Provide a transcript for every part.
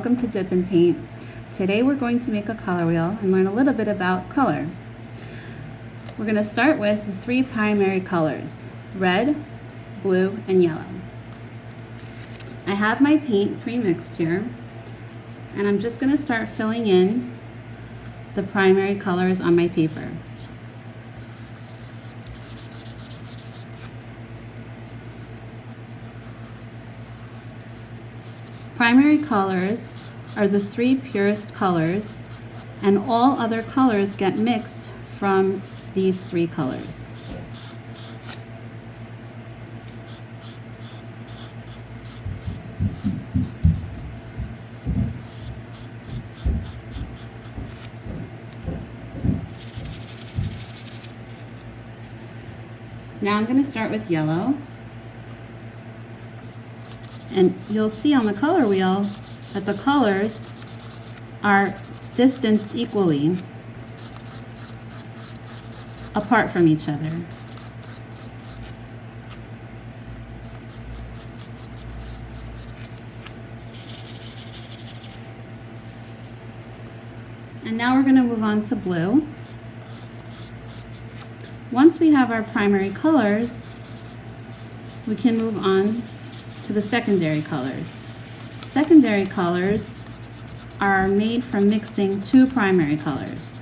welcome to Dip and Paint. Today we're going to make a color wheel and learn a little bit about color. We're going to start with the three primary colors, red, blue, and yellow. I have my paint pre-mixed here, and I'm just going to start filling in the primary colors on my paper. Primary colors are the three purest colors, and all other colors get mixed from these three colors. Now I'm going to start with yellow. And you'll see on the color wheel that the colors are distanced equally apart from each other. And now we're going to move on to blue. Once we have our primary colors, we can move on to the secondary colors. Secondary colors are made from mixing two primary colors.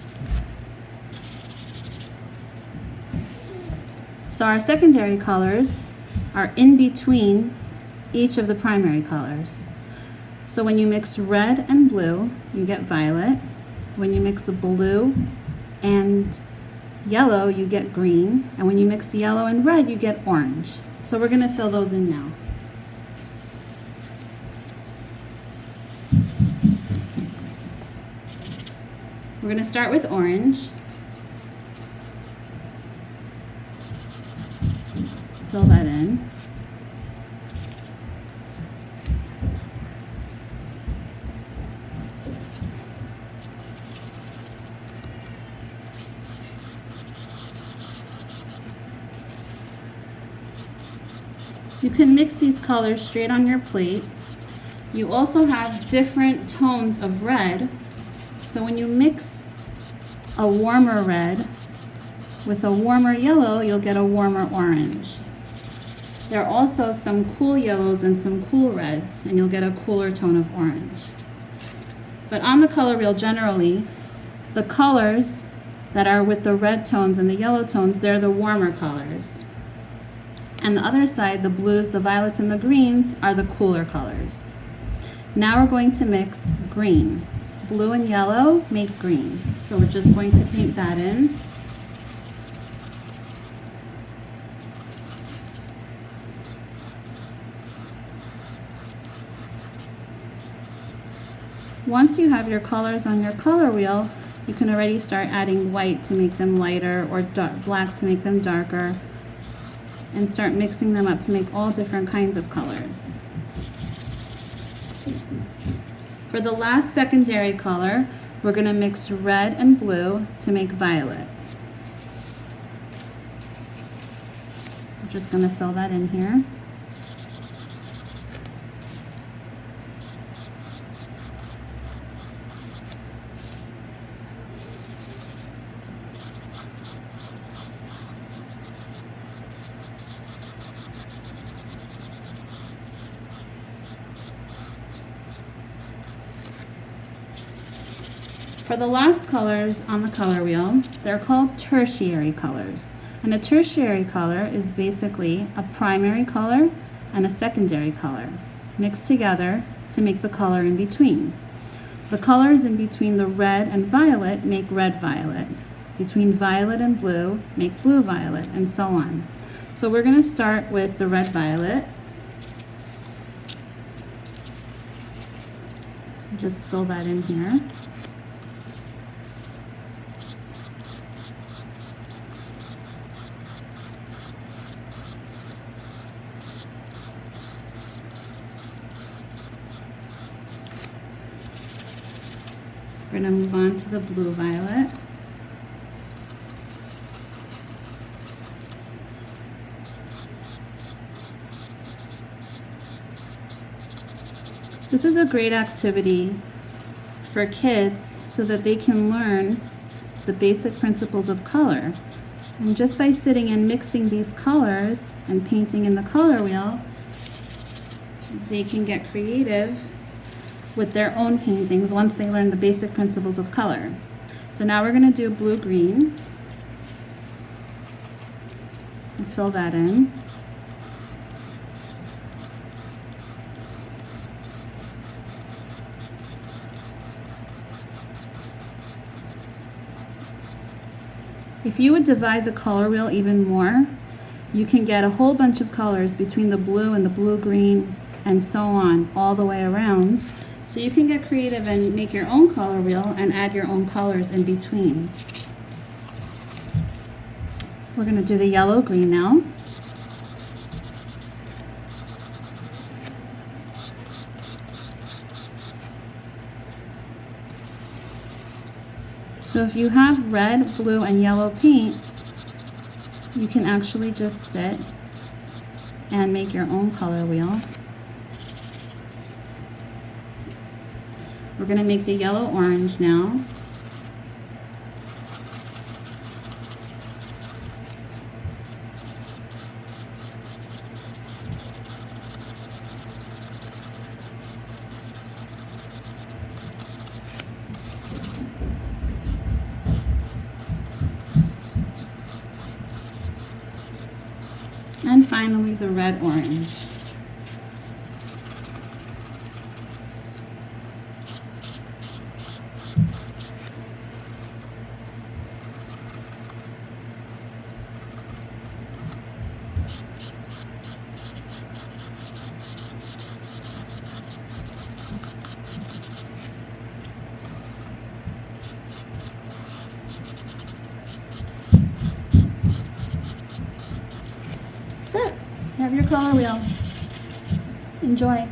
So our secondary colors are in between each of the primary colors. So when you mix red and blue, you get violet. When you mix blue and yellow, you get green. And when you mix yellow and red, you get orange. So we're going to fill those in now. We're going to start with orange. Fill that in. You can mix these colors straight on your plate. You also have different tones of red. So when you mix a warmer red with a warmer yellow, you'll get a warmer orange. There are also some cool yellows and some cool reds, and you'll get a cooler tone of orange. But on the color wheel generally, the colors that are with the red tones and the yellow tones, they're the warmer colors. And the other side, the blues, the violets, and the greens are the cooler colors. Now we're going to mix green. Blue and yellow make green. So we're just going to paint that in. Once you have your colors on your color wheel, you can already start adding white to make them lighter or black to make them darker, and start mixing them up to make all different kinds of colors. For the last secondary color, we're going to mix red and blue to make violet. I'm just going to fill that in here. For the last colors on the color wheel, they're called tertiary colors. And a tertiary color is basically a primary color and a secondary color mixed together to make the color in between. The colors in between the red and violet make red violet. Between violet and blue make blue violet, and so on. So we're going to start with the red violet. Just fill that in here. We're going to move on to the blue violet. This is a great activity for kids so that they can learn the basic principles of color. And just by sitting and mixing these colors and painting in the color wheel, they can get creative with their own paintings once they learn the basic principles of color. So now we're going to do blue-green and fill that in. If you would divide the color wheel even more, you can get a whole bunch of colors between the blue and the blue-green and so on all the way around. So you can get creative and make your own color wheel and add your own colors in between. We're going to do the yellow-green now. So if you have red, blue, and yellow paint, you can actually just sit and make your own color wheel. We're going to make the yellow-orange now. And finally, the red-orange. That's it. You have your color wheel. Enjoy.